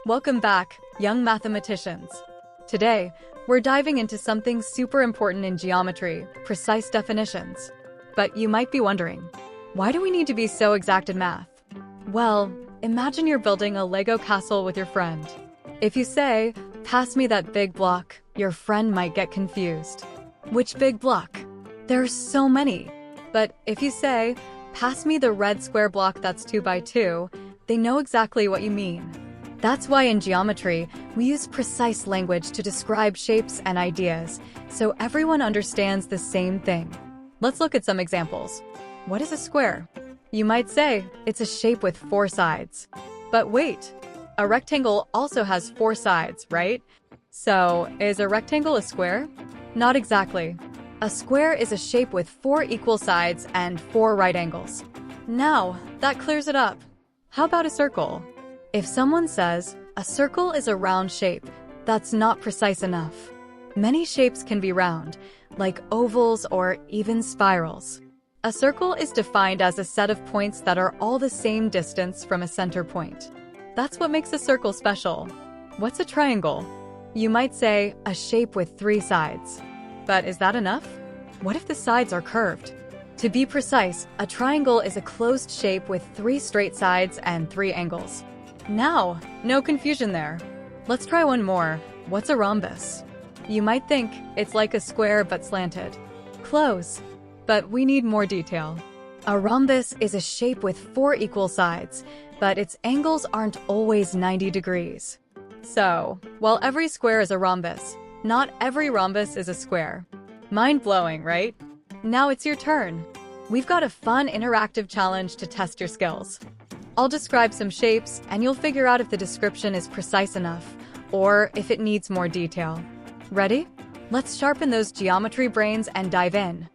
Welcome back, young mathematicians. Today, we're diving into something super important in geometry, precise definitions. But you might be wondering, why do we need to be so exact in math? Well, imagine you're building a Lego castle with your friend. If you say, "Pass me that big block," your friend might get confused. Which big block? There's so many. But if you say, "Pass me the red square block that's 2 by 2, they know exactly what you mean. That's why in geometry, we use precise language to describe shapes and ideas, so everyone understands the same thing. Let's look at some examples. What is a square? You might say, it's a shape with 4 sides. But wait, a rectangle also has 4 sides, right? So, is a rectangle a square? Not exactly. A square is a shape with 4 equal sides and 4 right angles. Now, that clears it up. How about a circle? If someone says, a circle is a round shape, that's not precise enough. Many shapes can be round, like ovals or even spirals. A circle is defined as a set of points that are all the same distance from a center point. That's what makes a circle special. What's a triangle? You might say, a shape with 3 sides. But is that enough? What if the sides are curved? To be precise, a triangle is a closed shape with 3 straight sides and 3 angles. Now, no confusion there. Let's try one more. What's a rhombus? You might think it's like a square but slanted. Close. But we need more detail. A rhombus is a shape with 4 equal sides, but its angles aren't always 90 degrees. So, while every square is a rhombus, not every rhombus is a square. Mind-blowing, right? Now it's your turn. We've got a fun interactive challenge to test your skills. I'll describe some shapes, and you'll figure out if the description is precise enough, or if it needs more detail. Ready? Let's sharpen those geometry brains and dive in.